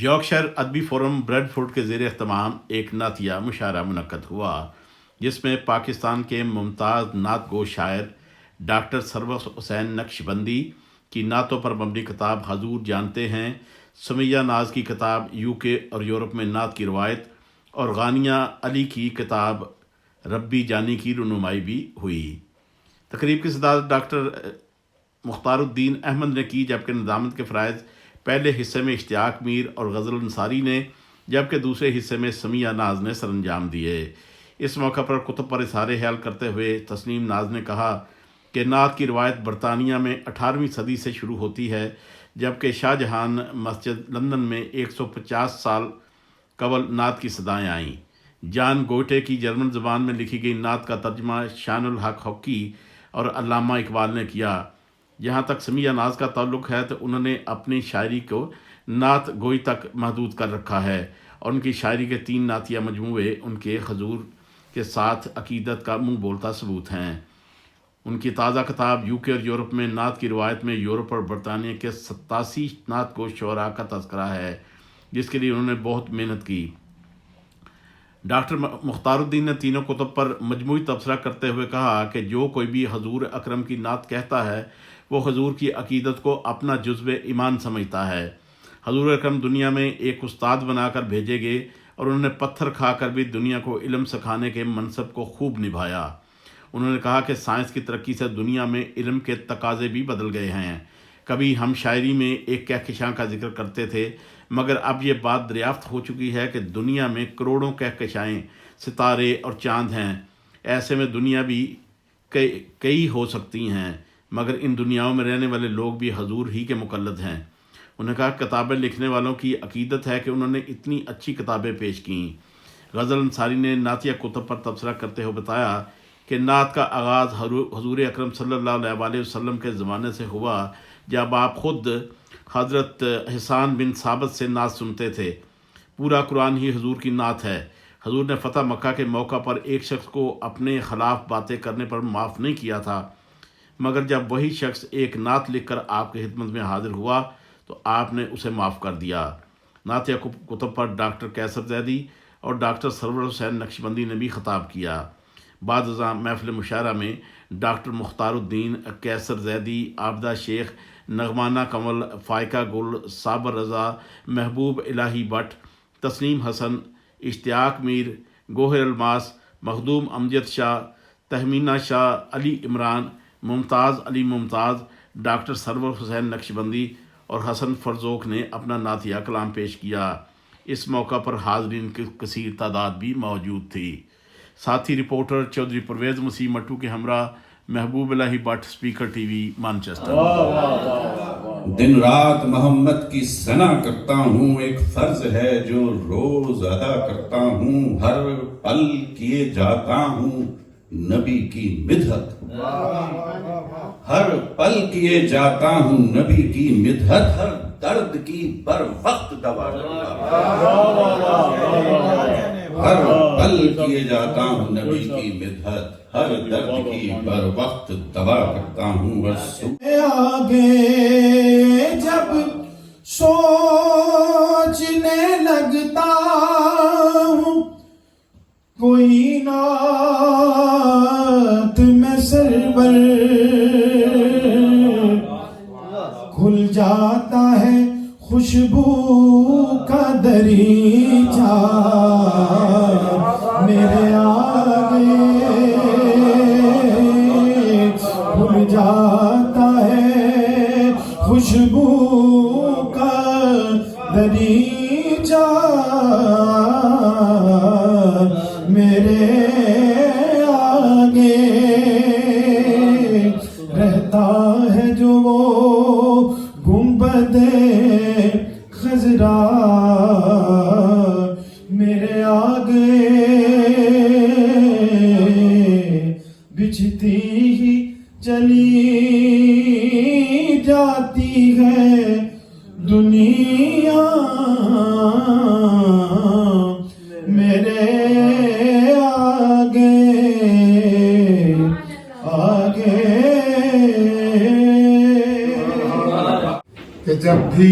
Yorkshire ادبی forum bread fort کے زیر اہتمام ایک نعتیہ مشاعرہ منعقد ہوا، جس میں پاکستان کے ممتاز نعت گو شاعر ڈاکٹر سرور حسین نقشبندی کی نعتوں پر مبنی کتاب حضور جانتے ہیں، سمیہ ناز کی کتاب یو کے اور یورپ میں نعت کی روایت اور غانیہ علی کی کتاب ربی جانی کی رونمائی بھی ہوئی۔ تقریب کی صدارت ڈاکٹر مختار الدین احمد نے کی، جبکہ نظامت کے فرائض پہلے حصے میں اشتیاق میر اور غزل انصاری نے، جبکہ دوسرے حصے میں سمیہ ناز نے سر انجام دیے۔ اس موقع پر کتب پر اظہار خیال کرتے ہوئے تسنیم ناز نے کہا کہ نعت کی روایت برطانیہ میں 18ویں صدی سے شروع ہوتی ہے، جبکہ شاہ جہان مسجد لندن میں 150 سال قبل نعت کی صدائیں آئیں۔ جان گوٹے کی جرمن زبان میں لکھی گئی نعت کا ترجمہ شان الحق حقی اور علامہ اقبال نے کیا۔ جہاں تک سمیہ ناز کا تعلق ہے تو انہوں نے اپنی شاعری کو نعت گوئی تک محدود کر رکھا ہے، اور ان کی شاعری کے 3 نعتیہ مجموعے ان کے حضور کے ساتھ عقیدت کا منہ بولتا ثبوت ہیں۔ ان کی تازہ کتاب یو کے اور یورپ میں نعت کی روایت میں یورپ اور برطانیہ کے 87 نعت گو شعراء کا تذکرہ ہے، جس کے لیے انہوں نے بہت محنت کی۔ ڈاکٹر مختار الدین نے تینوں کتب پر مجموعی تبصرہ کرتے ہوئے کہا کہ جو کوئی بھی حضور اکرم کی نعت کہتا ہے وہ حضور کی عقیدت کو اپنا جزو ایمان سمجھتا ہے۔ حضور اکرم دنیا میں ایک استاد بنا کر بھیجے گئے، اور انہوں نے پتھر کھا کر بھی دنیا کو علم سکھانے کے منصب کو خوب نبھایا۔ انہوں نے کہا کہ سائنس کی ترقی سے دنیا میں علم کے تقاضے بھی بدل گئے ہیں۔ کبھی ہم شاعری میں ایک کہکشاں کا ذکر کرتے تھے، مگر اب یہ بات دریافت ہو چکی ہے کہ دنیا میں کروڑوں کہکشائیں، ستارے اور چاند ہیں۔ ایسے میں دنیا بھی کئی ہو سکتی ہیں، مگر ان دنیاؤں میں رہنے والے لوگ بھی حضور ہی کے مقلد ہیں۔ انہوں نے کہا کہ کتابیں لکھنے والوں کی عقیدت ہے کہ انہوں نے اتنی اچھی کتابیں پیش کیں۔ غزل انصاری نے نعتیہ کتب پر تبصرہ کرتے ہوئے بتایا کہ نعت کا آغاز حضور اکرم صلی اللہ علیہ وسلم کے زمانے سے ہوا، جب آپ خود حضرت حسان بن ثابت سے نعت سنتے تھے۔ پورا قرآن ہی حضور کی نعت ہے۔ حضور نے فتح مکہ کے موقع پر ایک شخص کو اپنے خلاف باتیں کرنے پر معاف نہیں کیا تھا، مگر جب وہی شخص ایک نعت لکھ کر آپ کی خدمت میں حاضر ہوا تو آپ نے اسے معاف کر دیا۔ نعتیہ کتب پر ڈاکٹر کیسر زیدی اور ڈاکٹر سرور حسین نقشبندی نے بھی خطاب کیا۔ بعد ازاں محفل مشاعرہ میں ڈاکٹر مختار الدین، کیسر زیدی، عابدہ شیخ، نغمانہ کنول، فائقہ گل، صابر رضا، محبوب الہی بٹ، تسنیم حسن، اشتیاق میر، گوہر الماس، مخدوم امجد شاہ، تہمینہ شاہ، علی عمران، ممتاز علی ممتاز، ڈاکٹر سرور حسین نقشبندی اور حسن فرزوق نے اپنا نعتیہ کلام پیش کیا۔ اس موقع پر حاضرین کی کثیر تعداد بھی موجود تھی۔ ساتھی رپورٹر چودھری پرویز مسیح مٹو کے ہمراہ محبوب الہی بٹ، اسپیکر ٹی وی، مانچسٹر۔ دن رات محمد کی ثنا کرتا ہوں، ایک فرض ہے جو روز ادا کرتا ہوں، ہر پل کیے جاتا ہوں نبی کی مدحت، ہر پل کیے جاتا ہوں نبی کی مدحت، ہر درد کی بر وقت دوا کرتا ہوں، ہر پل کیے جاتا ہوں نبی کی مدحت، ہر درد کی بر وقت دوا کرتا ہوں۔ آگے جب سوچنے لگتا ہوں کوئی نعت میں سرور کھل جاتا ہے خوشبو کا دریچہ میرے آگے، کھل جاتا ہے خوشبو کا دریچہ میرے آگے، رہتا ہے جو وہ گنبد خضرا میرے آگے، بچھتی ہی چلی جاتی ہے دنیا میرے آگے آگے۔ کہ جب بھی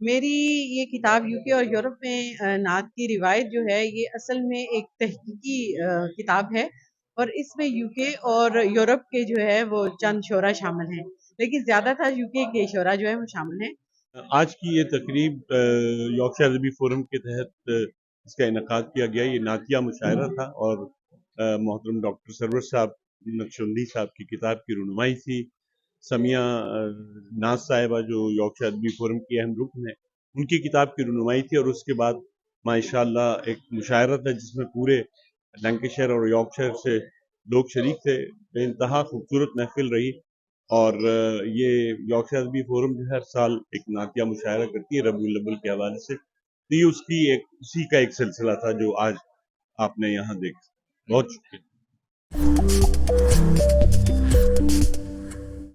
میری یہ کتاب یوکے اور یورپ میں نعت کی روایت جو ہے یہ اصل میں ایک تحقیقی کتاب ہے، اور اس میں یوکے اور یورپ کے جو ہے وہ چند شعراء شامل ہیں، لیکن زیادہ تر یوکے کے شعراء جو ہے وہ شامل ہیں۔ آج کی یہ تقریب یارکشائر ادبی فورم کے تحت اس کا انعقاد کیا گیا۔ یہ نعتیہ مشاعرہ تھا اور محترم ڈاکٹر سرور صاحب نقشبندی صاحب کی کتاب کی رونمائی تھی۔ سمیہ ناز صاحبہ جو یارکشائر ادبی فورم کی اہم رکن ہے، ان کی کتاب کی رونمائی تھی، اور اس کے بعد ماشاءاللہ ایک مشاعرہ تھا جس میں پورے لینکیشائر اور یارکشائر سے لوگ شریک تھے۔ بے انتہا خوبصورت محفل رہی، اور یہ یارکشائر ادبی فورم جو ہر سال ایک نعتیہ مشاعرہ کرتی ہے ربیع الاول کے حوالے سے، تو یہ اسی کا ایک سلسلہ تھا جو آج آپ نے یہاں دیکھا۔ بہت شکریہ۔